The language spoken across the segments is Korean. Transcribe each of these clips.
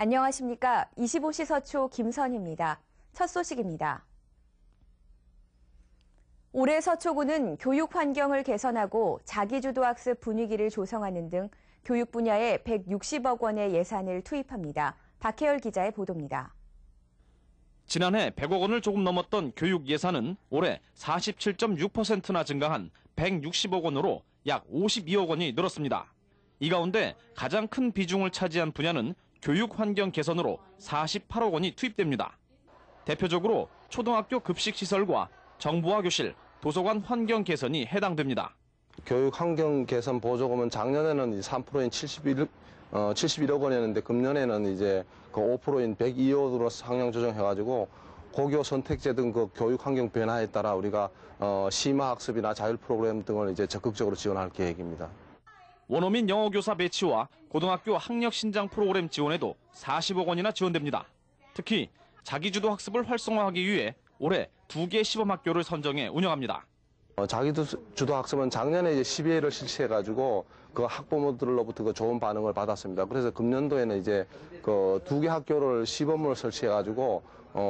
안녕하십니까. 25시 서초 김선희입니다. 첫 소식입니다. 올해 서초구는 교육 환경을 개선하고 자기주도 학습 분위기를 조성하는 등 교육 분야에 160억 원의 예산을 투입합니다. 박혜열 기자의 보도입니다. 지난해 100억 원을 조금 넘었던 교육 예산은 올해 47.6%나 증가한 160억 원으로 약 52억 원이 늘었습니다. 이 가운데 가장 큰 비중을 차지한 분야는 교육 환경 개선으로 48억 원이 투입됩니다. 대표적으로 초등학교 급식 시설과 정보화 교실, 도서관 환경 개선이 해당됩니다. 교육 환경 개선 보조금은 작년에는 3%인 71억 원이었는데 금년에는 이제 그 5%인 102억 원으로 상향 조정해가지고 고교 선택제 등 그 교육 환경 변화에 따라 우리가 심화 학습이나 자율 프로그램 등을 이제 적극적으로 지원할 계획입니다. 원어민 영어 교사 배치와 고등학교 학력 신장 프로그램 지원에도 40억 원이나 지원됩니다. 특히 자기주도 학습을 활성화하기 위해 올해 2개 시범학교를 선정해 운영합니다. 자기주도 학습은 작년에 이제 12회를 실시해가지고 그 학부모들로부터 그 좋은 반응을 받았습니다. 그래서 금년도에는 이제 그 2개 학교를 시범을 설치해가지고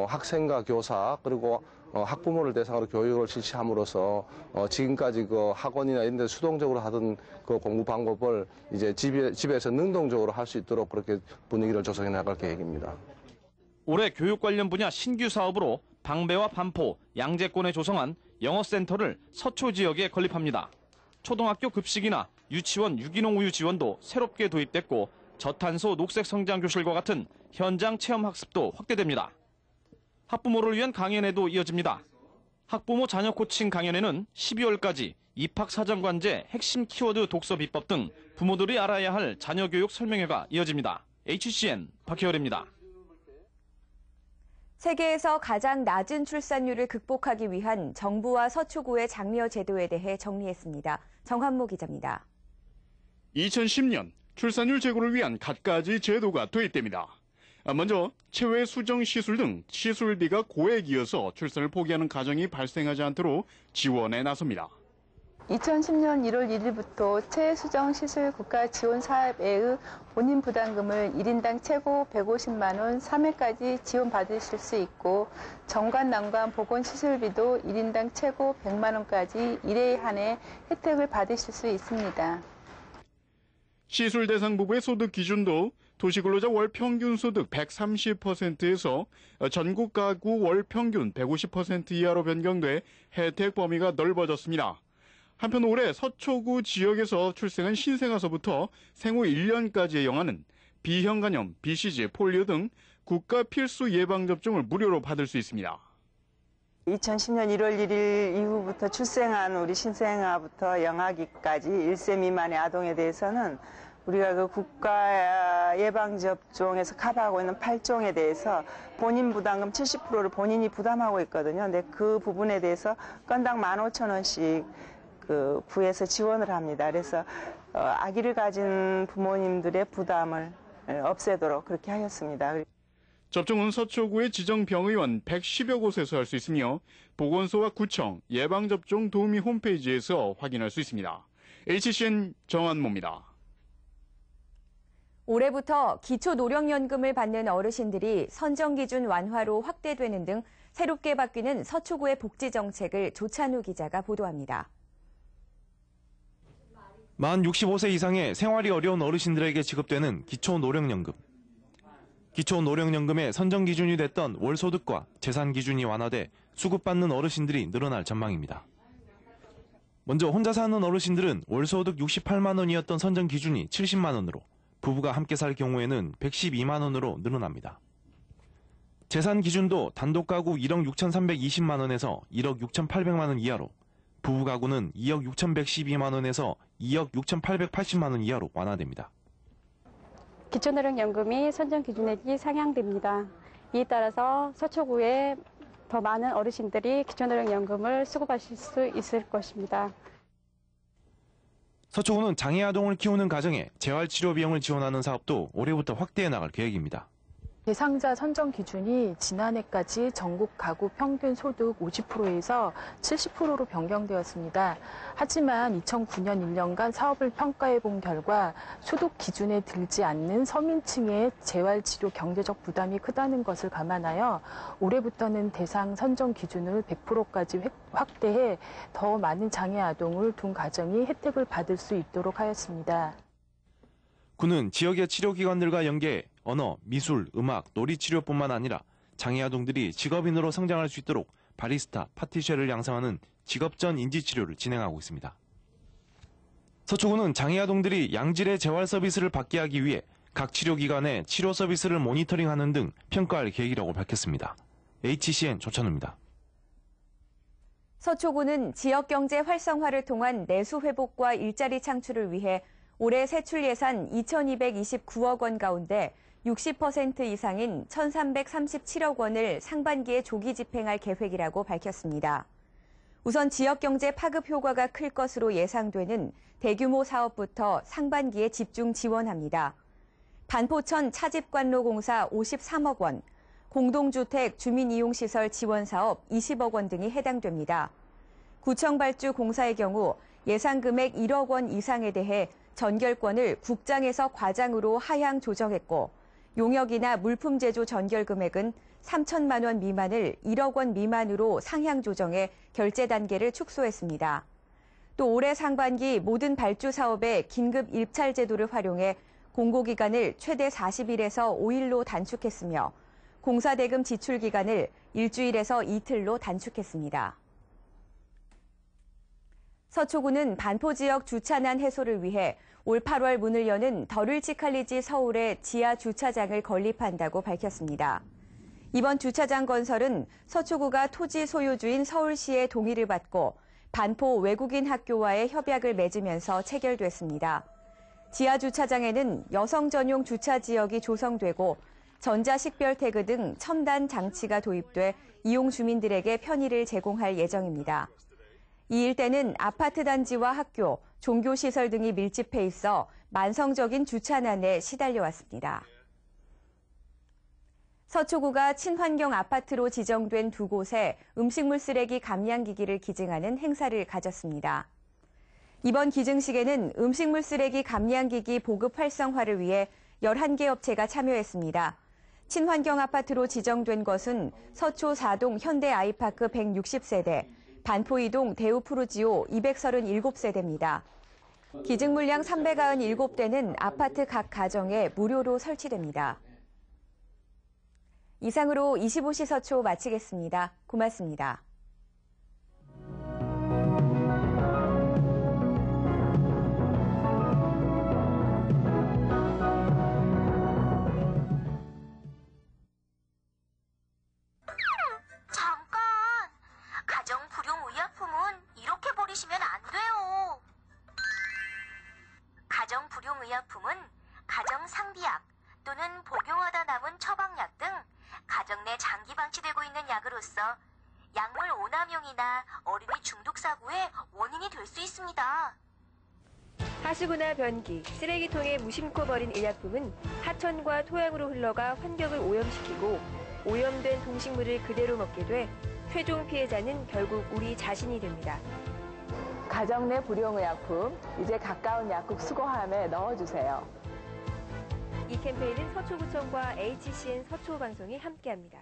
학생과 교사 그리고 학부모를 대상으로 교육을 실시함으로써 지금까지 그 학원이나 이런 데 수동적으로 하던 그 공부 방법을 이제 집에서 능동적으로 할 수 있도록 그렇게 분위기를 조성해 나갈 계획입니다. 올해 교육 관련 분야 신규 사업으로 방배와 반포, 양재권에 조성한 영어센터를 서초 지역에 건립합니다. 초등학교 급식이나 유치원 유기농 우유 지원도 새롭게 도입됐고 저탄소 녹색 성장 교실과 같은 현장 체험 학습도 확대됩니다. 학부모를 위한 강연회도 이어집니다. 학부모 자녀 코칭 강연회는 12월까지 입학사정관제 핵심 키워드 독서 비법 등 부모들이 알아야 할 자녀 교육 설명회가 이어집니다. HCN 박혜열입니다. 세계에서 가장 낮은 출산율을 극복하기 위한 정부와 서초구의 장려 제도에 대해 정리했습니다. 정한모 기자입니다. 2010년 출산율 제고를 위한 갖가지 제도가 도입됩니다. 먼저 체외 수정 시술 등 시술비가 고액이어서 출산을 포기하는 가정이 발생하지 않도록 지원에 나섭니다. 2010년 1월 1일부터 체외수정 시술 국가 지원 사업에의 본인 부담금을 1인당 최고 150만 원 3회까지 지원받으실 수 있고 정관, 난관, 보건 시술비도 1인당 최고 100만 원까지 1회에 한해 혜택을 받으실 수 있습니다. 시술 대상 부부의 소득 기준도 도시근로자 월 평균 소득 130%에서 전국 가구 월 평균 150% 이하로 변경돼 혜택 범위가 넓어졌습니다. 한편 올해 서초구 지역에서 출생한 신생아서부터 생후 1년까지의 영아는 B형 간염, BCG, 폴리오 등 국가 필수 예방접종을 무료로 받을 수 있습니다. 2010년 1월 1일 이후부터 출생한 우리 신생아부터 영아기까지 1세 미만의 아동에 대해서는 우리가 그 국가 예방접종에서 커버하고 있는 8종에 대해서 본인 부담금 70%를 본인이 부담하고 있거든요. 근데 그 부분에 대해서 건당 15,000원씩 구에서 지원을 합니다. 그래서 아기를 가진 부모님들의 부담을 없애도록 그렇게 하였습니다. 접종은 서초구의 지정병의원 110여 곳에서 할 수 있으며 보건소와 구청, 예방접종 도우미 홈페이지에서 확인할 수 있습니다. HCN 정한모입니다. 올해부터 기초노령연금을 받는 어르신들이 선정기준 완화로 확대되는 등 새롭게 바뀌는 서초구의 복지정책을 조찬우 기자가 보도합니다. 만 65세 이상의 생활이 어려운 어르신들에게 지급되는 기초노령연금. 기초노령연금의 선정 기준이 됐던 월소득과 재산 기준이 완화돼 수급받는 어르신들이 늘어날 전망입니다. 먼저 혼자 사는 어르신들은 월소득 68만 원이었던 선정 기준이 70만 원으로, 부부가 함께 살 경우에는 112만 원으로 늘어납니다. 재산 기준도 단독 가구 1억 6,320만 원에서 1억 6,800만 원 이하로, 부부 가구는 2억 6,112만 원에서 2억 6,880만 원 이하로 완화됩니다. 기초노령연금이 선정 기준에 상향됩니다. 이에 따라서 서초구에 더 많은 어르신들이 기초노령연금을 수급하실 수 있을 것입니다. 서초구는 장애 아동을 키우는 가정에 재활치료 비용을 지원하는 사업도 올해부터 확대해 나갈 계획입니다. 대상자 선정 기준이 지난해까지 전국 가구 평균 소득 50%에서 70%로 변경되었습니다. 하지만 2009년 1년간 사업을 평가해 본 결과 소득 기준에 들지 않는 서민층의 재활치료 경제적 부담이 크다는 것을 감안하여 올해부터는 대상 선정 기준을 100%까지 확대해 더 많은 장애 아동을 둔 가정이 혜택을 받을 수 있도록 하였습니다. 군은 지역의 치료기관들과 연계해 언어, 미술, 음악, 놀이치료뿐만 아니라 장애 아동들이 직업인으로 성장할 수 있도록 바리스타, 파티셰를 양성하는 직업전 인지치료를 진행하고 있습니다. 서초구는 장애 아동들이 양질의 재활 서비스를 받게 하기 위해 각 치료기관의 치료 서비스를 모니터링하는 등 평가할 계획이라고 밝혔습니다. HCN 조천우입니다. 서초구는 지역경제 활성화를 통한 내수 회복과 일자리 창출을 위해 올해 세출 예산 2,229억 원 가운데 60% 이상인 1,337억 원을 상반기에 조기 집행할 계획이라고 밝혔습니다. 우선 지역경제 파급 효과가 클 것으로 예상되는 대규모 사업부터 상반기에 집중 지원합니다. 반포천 차집관로공사 53억 원, 공동주택 주민이용시설 지원사업 20억 원 등이 해당됩니다. 구청발주 공사의 경우 예상 금액 1억 원 이상에 대해 전결권을 국장에서 과장으로 하향 조정했고 용역이나 물품 제조 전결 금액은 3천만 원 미만을 1억 원 미만으로 상향 조정해 결제 단계를 축소했습니다. 또 올해 상반기 모든 발주 사업의 긴급 입찰 제도를 활용해 공고기간을 최대 40일에서 5일로 단축했으며 공사 대금 지출 기간을 일주일에서 이틀로 단축했습니다. 서초구는 반포 지역 주차난 해소를 위해 올 8월 문을 여는 더를치칼리지 서울의 지하 주차장을 건립한다고 밝혔습니다. 이번 주차장 건설은 서초구가 토지 소유주인 서울시의 동의를 받고 반포 외국인 학교와의 협약을 맺으면서 체결됐습니다. 지하 주차장에는 여성 전용 주차 지역이 조성되고 전자식별 태그 등 첨단 장치가 도입돼 이용 주민들에게 편의를 제공할 예정입니다. 이 일대는 아파트 단지와 학교, 종교시설 등이 밀집해 있어 만성적인 주차난에 시달려왔습니다. 서초구가 친환경 아파트로 지정된 두 곳에 음식물 쓰레기 감량기기를 기증하는 행사를 가졌습니다. 이번 기증식에는 음식물 쓰레기 감량기기 보급 활성화를 위해 11개 업체가 참여했습니다. 친환경 아파트로 지정된 것은 서초 4동 현대 아이파크 160세대, 반포 2동 대우푸르지오 237세대입니다. 기증 물량 397대는 아파트 각 가정에 무료로 설치됩니다. 이상으로 25시 서초 마치겠습니다. 고맙습니다. 가정불용의약품은 가정상비약 또는 복용하다 남은 처방약 등 가정 내 장기 방치되고 있는 약으로서 약물 오남용이나 어린이 중독 사고의 원인이 될 수 있습니다. 하수구나 변기, 쓰레기통에 무심코 버린 의약품은 하천과 토양으로 흘러가 환경을 오염시키고 오염된 동식물을 그대로 먹게 돼 최종 피해자는 결국 우리 자신이 됩니다. 가정 내 불용의약품, 이제 가까운 약국 수거함에 넣어주세요. 이 캠페인은 서초구청과 HCN 서초방송이 함께합니다.